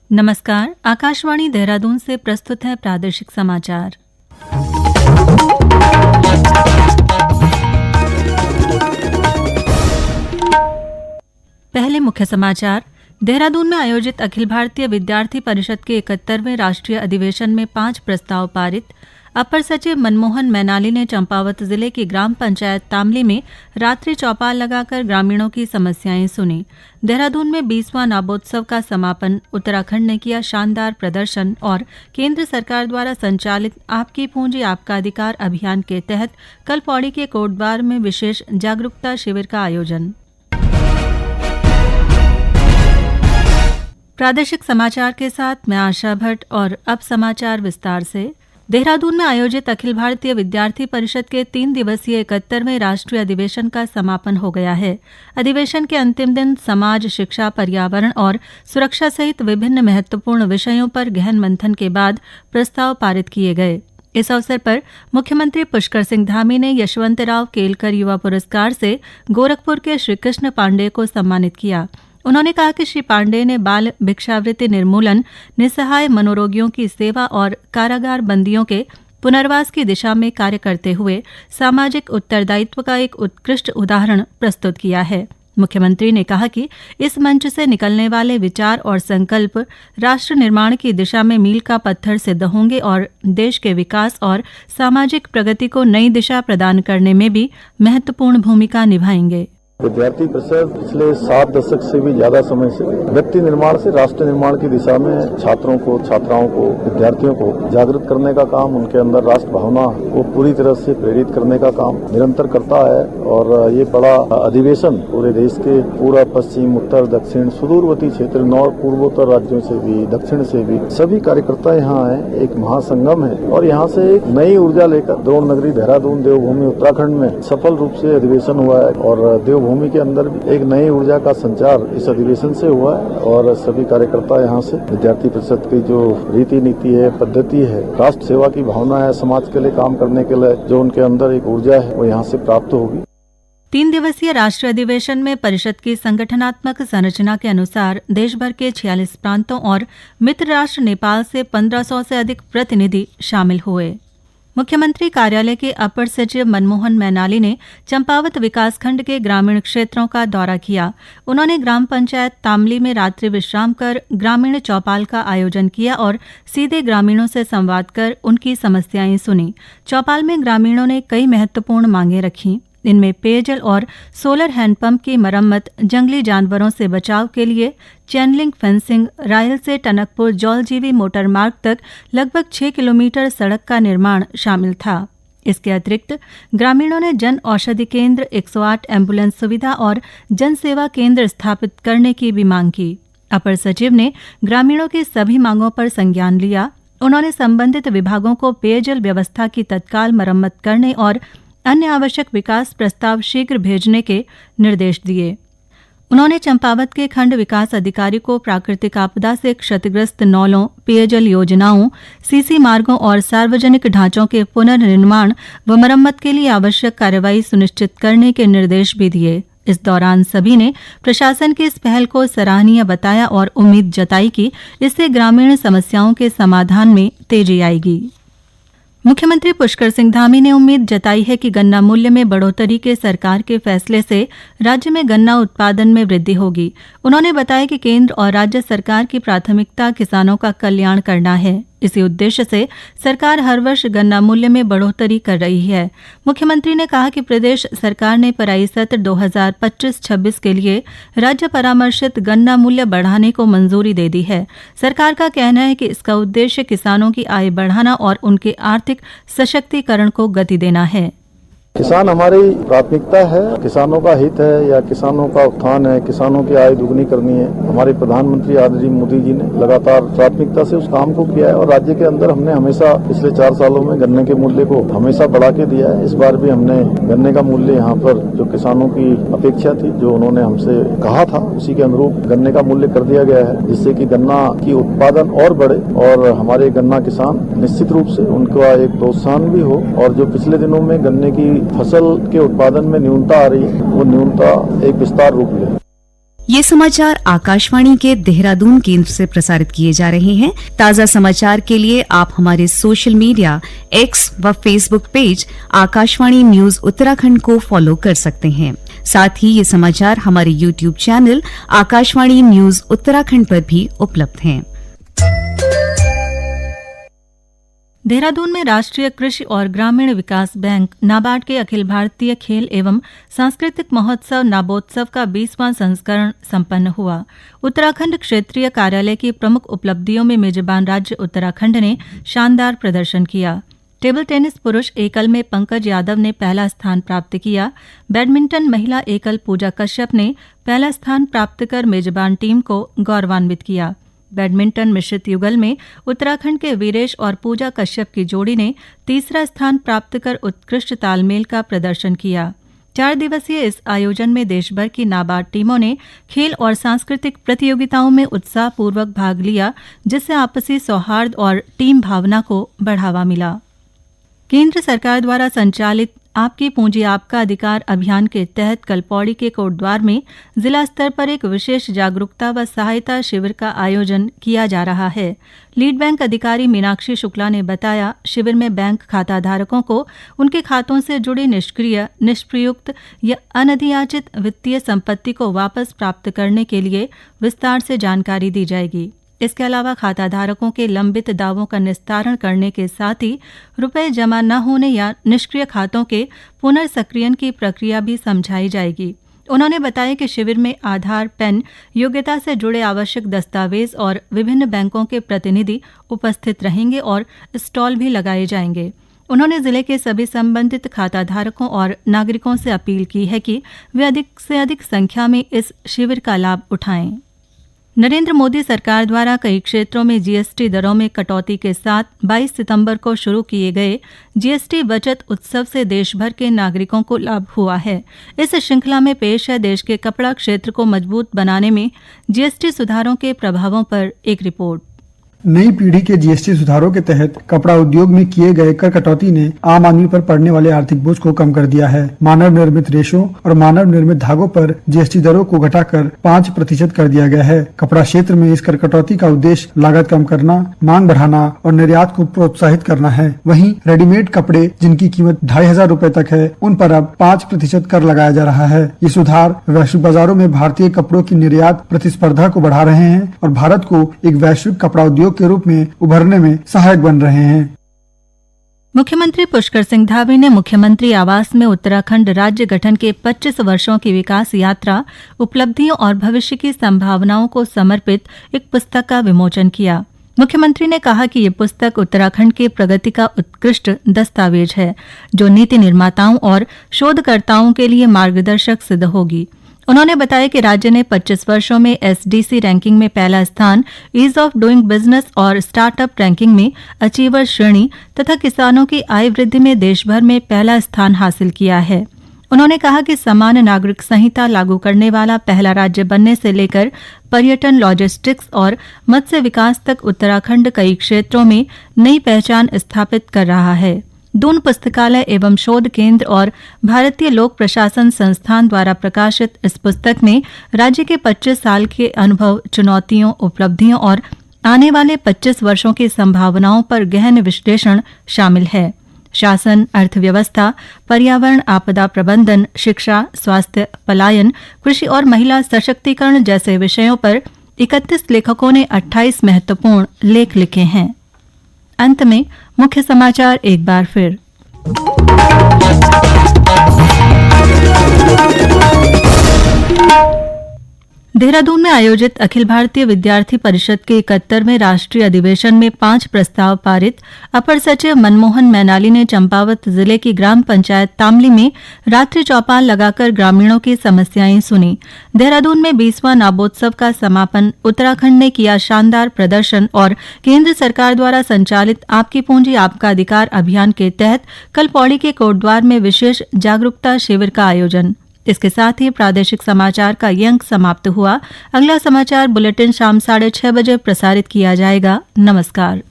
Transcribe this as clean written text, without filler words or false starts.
नमस्कार, आकाशवाणी देहरादून से प्रस्तुत है प्रादेशिक समाचार। पहले मुख्य समाचार। देहरादून में आयोजित अखिल भारतीय विद्यार्थी परिषद के 71वें राष्ट्रीय अधिवेशन में 5 प्रस्ताव पारित। अपर सचिव मनमोहन मैनाली ने चंपावत जिले की ग्राम पंचायत तामली में रात्रि चौपाल लगाकर ग्रामीणों की समस्याएं सुनी। देहरादून में 20वां नाबोत्सव का समापन। उत्तराखंड ने किया शानदार प्रदर्शन और केंद्र सरकार द्वारा संचालित आपकी पूंजी आपका अधिकार अभियान के तहत कल पौड़ी के कोटद्वार में विशेष जागरूकता शिविर का आयोजन। प्रादेशिक समाचार के साथ मैं आशा भट्ट और अब समाचार विस्तार से। देहरादून में आयोजित अखिल भारतीय विद्यार्थी परिषद के 3 दिवसीय 71वें राष्ट्रीय अधिवेशन का समापन हो गया है। अधिवेशन के अंतिम दिन समाज, शिक्षा, पर्यावरण और सुरक्षा सहित विभिन्न महत्वपूर्ण विषयों पर गहन मंथन के बाद प्रस्ताव पारित किए गए। इस अवसर पर मुख्यमंत्री पुष्कर सिंह धामी ने यशवंतराव केलकर युवा पुरस्कार से गोरखपुर के श्री कृष्ण पांडेय को सम्मानित किया। उन्होंने कहा कि श्री पांडेय ने बाल भिक्षावृत्ति निर्मूलन, निस्सहाय मनोरोगियों की सेवा और कारागार बंदियों के पुनर्वास की दिशा में कार्य करते हुए सामाजिक उत्तरदायित्व का एक उत्कृष्ट उदाहरण प्रस्तुत किया है। मुख्यमंत्री ने कहा कि इस मंच से निकलने वाले विचार और संकल्प राष्ट्र निर्माण की दिशा में मील का पत्थर सिद्ध होंगे और देश के विकास और सामाजिक प्रगति को नई दिशा प्रदान करने में भी महत्वपूर्ण भूमिका निभाएंगे। विद्यार्थी परिषद पिछले 7 दशक से भी ज्यादा समय से व्यक्ति निर्माण से राष्ट्र निर्माण की दिशा में छात्रों को, छात्राओं को, विद्यार्थियों को जागृत करने का काम, उनके अंदर राष्ट्र भावना को पूरी तरह से प्रेरित करने का काम निरंतर करता है। और ये बड़ा अधिवेशन पूरे देश के पूर्व, पश्चिम, उत्तर, दक्षिण, सुदूरवर्ती क्षेत्र, नॉर्थ, पूर्वोत्तर राज्यों से भी, दक्षिण से भी सभी कार्यकर्ता यहाँ आए। एक महासंगम है और यहाँ से एक नई ऊर्जा लेकर द्रोण नगरी देहरादून, देवभूमि उत्तराखंड में सफल रूप से अधिवेशन हुआ है और भूमि के अंदर भी एक नई ऊर्जा का संचार इस अधिवेशन से हुआ है। और सभी कार्यकर्ता यहाँ से विद्यार्थी परिषद की जो रीति नीति है, पद्धति है, राष्ट्र सेवा की भावना है, समाज के लिए काम करने के लिए जो उनके अंदर एक ऊर्जा है वो यहाँ से प्राप्त होगी। 3 दिवसीय राष्ट्रीय अधिवेशन में परिषद की संगठनात्मक संरचना के अनुसार देश भर के 46 प्रांतों और मित्र राष्ट्र नेपाल से 1500 से अधिक प्रतिनिधि शामिल हुए। मुख्यमंत्री कार्यालय के अपर सचिव मनमोहन मैनाली ने चंपावत विकासखंड के ग्रामीण क्षेत्रों का दौरा किया। उन्होंने ग्राम पंचायत तामली में रात्रि विश्राम कर ग्रामीण चौपाल का आयोजन किया और सीधे ग्रामीणों से संवाद कर उनकी समस्याएं सुनी। चौपाल में ग्रामीणों ने कई महत्वपूर्ण मांगें रखीं। इनमें पेयजल और सोलर हैंडपंप की मरम्मत, जंगली जानवरों से बचाव के लिए चैनलिंग फेंसिंग, रायल से टनकपुर जौलजीवी मोटर मार्ग तक लगभग 6 किलोमीटर सड़क का निर्माण शामिल था। इसके अतिरिक्त ग्रामीणों ने जन औषधि केंद्र, 108 एम्बुलेंस सुविधा और जन सेवा केंद्र स्थापित करने की भी मांग की। अपर सचिव ने ग्रामीणों की सभी मांगों पर संज्ञान लिया। उन्होंने संबंधित विभागों को पेयजल व्यवस्था की तत्काल मरम्मत करने और अन्य आवश्यक विकास प्रस्ताव शीघ्र भेजने के निर्देश दिए। उन्होंने चंपावत के खंड विकास अधिकारी को प्राकृतिक आपदा से क्षतिग्रस्त नौलों, पेयजल योजनाओं, सीसी मार्गों और सार्वजनिक ढांचों के पुनर्निर्माण व मरम्मत के लिए आवश्यक कार्रवाई सुनिश्चित करने के निर्देश भी दिए। इस दौरान सभी ने प्रशासन की इस पहल को सराहनीय बताया और उम्मीद जताई कि इससे ग्रामीण समस्याओं के समाधान में तेजी आएगी। मुख्यमंत्री पुष्कर सिंह धामी ने उम्मीद जताई है कि गन्ना मूल्य में बढ़ोतरी के सरकार के फैसले से राज्य में गन्ना उत्पादन में वृद्धि होगी। उन्होंने बताया कि केंद्र और राज्य सरकार की प्राथमिकता किसानों का कल्याण करना है। इसी उद्देश्य से सरकार हर वर्ष गन्ना मूल्य में बढ़ोतरी कर रही है। मुख्यमंत्री ने कहा कि प्रदेश सरकार ने पेराई सत्र 2025-26 के लिए राज्य परामर्शित गन्ना मूल्य बढ़ाने को मंजूरी दे दी है। सरकार का कहना है कि इसका उद्देश्य किसानों की आय बढ़ाना और उनके आर्थिक सशक्तिकरण को गति देना है। किसान हमारी प्राथमिकता है, किसानों का हित है या किसानों का उत्थान है, किसानों की आय दुगनी करनी है। हमारे प्रधानमंत्री आदरणीय मोदी जी ने लगातार प्राथमिकता से उस काम को किया है और राज्य के अंदर हमने हमेशा पिछले 4 सालों में गन्ने के मूल्य को हमेशा बढ़ा के दिया है। इस बार भी हमने गन्ने का मूल्य यहाँ पर जो किसानों की अपेक्षा थी, जो उन्होंने हमसे कहा था, उसी के अनुरूप गन्ने का मूल्य कर दिया गया है, जिससे कि गन्ना की उत्पादन और बढ़े और हमारे गन्ना किसान निश्चित रूप से उनका एक प्रोत्साहन भी हो। और जो पिछले दिनों में गन्ने की फसल के उत्पादन में न्यूनता आ रही है, वो न्यूनता एक विस्तार रूप ले। ये समाचार आकाशवाणी के देहरादून केंद्र से प्रसारित किए जा रहे हैं। ताज़ा समाचार के लिए आप हमारे सोशल मीडिया एक्स व Facebook page Akashvani news Uttarakhand को फॉलो कर सकते हैं। साथ ही ये समाचार हमारे YouTube channel Akashvani news Uttarakhand पर भी उपलब्ध हैं। देहरादून में राष्ट्रीय कृषि और ग्रामीण विकास बैंक नाबार्ड के अखिल भारतीय खेल एवं सांस्कृतिक महोत्सव नाबोत्सव का 20वां संस्करण संपन्न हुआ। उत्तराखंड क्षेत्रीय कार्यालय की प्रमुख उपलब्धियों में मेजबान राज्य उत्तराखंड ने शानदार प्रदर्शन किया। टेबल टेनिस पुरुष एकल में पंकज यादव ने पहला स्थान प्राप्त किया। बैडमिंटन महिला एकल पूजा कश्यप ने पहला स्थान प्राप्त कर मेजबान टीम को गौरवान्वित किया। बैडमिंटन मिश्रित युगल में उत्तराखंड के वीरेश और पूजा कश्यप की जोड़ी ने तीसरा स्थान प्राप्त कर उत्कृष्ट तालमेल का प्रदर्शन किया। 4 दिवसीय इस आयोजन में देशभर की नाबार्ड टीमों ने खेल और सांस्कृतिक प्रतियोगिताओं में उत्साहपूर्वक भाग लिया, जिससे आपसी सौहार्द और टीम भावना को बढ़ावा मिला। केंद्र सरकार द्वारा संचालित आपकी पूंजी आपका अधिकार अभियान के तहत कल पौड़ी के कोटद्वार में जिला स्तर पर एक विशेष जागरूकता व सहायता शिविर का आयोजन किया जा रहा है। लीड बैंक अधिकारी मीनाक्षी शुक्ला ने बताया, शिविर में बैंक खाता धारकों को उनके खातों से जुड़ी निष्क्रिय, निष्प्रयुक्त या अनधियाचित वित्तीय संपत्ति को वापस प्राप्त करने के लिए विस्तार से जानकारी दी जाएगी। इसके अलावा खाता धारकों के लंबित दावों का निस्तारण करने के साथ ही रुपए जमा न होने या निष्क्रिय खातों के पुनर्सक्रियन की प्रक्रिया भी समझाई जाएगी। उन्होंने बताया कि शिविर में आधार, पैन, योग्यता से जुड़े आवश्यक दस्तावेज और विभिन्न बैंकों के प्रतिनिधि उपस्थित रहेंगे और स्टॉल भी लगाए जाएंगे। उन्होंने जिले के सभी संबंधित खाता धारकों और नागरिकों से अपील की है कि वे अधिक से अधिक संख्या में इस शिविर का लाभ उठाएं। नरेंद्र मोदी सरकार द्वारा कई क्षेत्रों में जीएसटी दरों में कटौती के साथ 22 सितंबर को शुरू किए गए जीएसटी बचत उत्सव से देश भर के नागरिकों को लाभ हुआ है। इस श्रृंखला में पेश है देश के कपड़ा क्षेत्र को मजबूत बनाने में जीएसटी सुधारों के प्रभावों पर एक रिपोर्ट। नई पीढ़ी के जीएसटी सुधारों के तहत कपड़ा उद्योग में किए गए कर कटौती ने आम आदमी पर पड़ने वाले आर्थिक बोझ को कम कर दिया है। मानव निर्मित रेशों और मानव निर्मित धागों पर जीएसटी दरों को घटाकर 5% कर दिया गया है। कपड़ा क्षेत्र में इस कर कटौती का उद्देश्य लागत कम करना, मांग बढ़ाना और निर्यात को प्रोत्साहित करना है। वहीं रेडीमेड कपड़े जिनकी कीमत 2500 रूपए तक है, उन पर अब 5% कर लगाया जा रहा है। ये सुधार वैश्विक बाजारों में भारतीय कपड़ों की निर्यात प्रतिस्पर्धा को बढ़ा रहे हैं और भारत को एक वैश्विक कपड़ा उद्योग के रूप में उभरने में सहायक बन रहे हैं। मुख्यमंत्री पुष्कर सिंह धामी ने मुख्यमंत्री आवास में उत्तराखंड राज्य गठन के 25 वर्षों की विकास यात्रा, उपलब्धियों और भविष्य की संभावनाओं को समर्पित एक पुस्तक का विमोचन किया। मुख्यमंत्री ने कहा कि ये पुस्तक उत्तराखंड की प्रगति का उत्कृष्ट दस्तावेज है, जो नीति निर्माताओं और शोधकर्ताओं के लिए मार्गदर्शक सिद्ध होगी। उन्होंने बताया कि राज्य ने 25 वर्षों में एसडीसी रैंकिंग में पहला स्थान, ईज ऑफ डूइंग बिजनेस और स्टार्टअप रैंकिंग में अचीवर श्रेणी तथा किसानों की आय वृद्धि में देश भर में पहला स्थान हासिल किया है। उन्होंने कहा कि समान नागरिक संहिता लागू करने वाला पहला राज्य बनने से लेकर पर्यटन, लॉजिस्टिक्स और मत्स्य विकास तक उत्तराखंड कई क्षेत्रों में नई पहचान स्थापित कर रहा है। दून पुस्तकालय एवं शोध केंद्र और भारतीय लोक प्रशासन संस्थान द्वारा प्रकाशित इस पुस्तक में राज्य के 25 साल के अनुभव, चुनौतियों, उपलब्धियों और आने वाले 25 वर्षों की संभावनाओं पर गहन विश्लेषण शामिल है। शासन, अर्थव्यवस्था, पर्यावरण, आपदा प्रबंधन, शिक्षा, स्वास्थ्य, पलायन, कृषि और महिला सशक्तिकरण जैसे विषयों पर 31 लेखकों ने 28 महत्वपूर्ण लेख लिखे हैं। अंत में मुख्य समाचार एक बार फिर। देहरादून में आयोजित अखिल भारतीय विद्यार्थी परिषद के 71वें राष्ट्रीय अधिवेशन में 5 प्रस्ताव पारित। अपर सचिव मनमोहन मैनाली ने चंपावत जिले की ग्राम पंचायत तामली में रात्रि चौपाल लगाकर ग्रामीणों की समस्याएं सुनी। देहरादून में 20वां नाबोत्सव का समापन। उत्तराखंड ने किया शानदार प्रदर्शन और केंद्र सरकार द्वारा संचालित आपकी पूंजी आपका अधिकार अभियान के तहत कल पौड़ी के कोटद्वार में विशेष जागरूकता शिविर का आयोजन। इसके साथ ही प्रादेशिक समाचार का ये अंक समाप्त हुआ। अगला समाचार बुलेटिन शाम 6:30 बजे प्रसारित किया जाएगा। नमस्कार।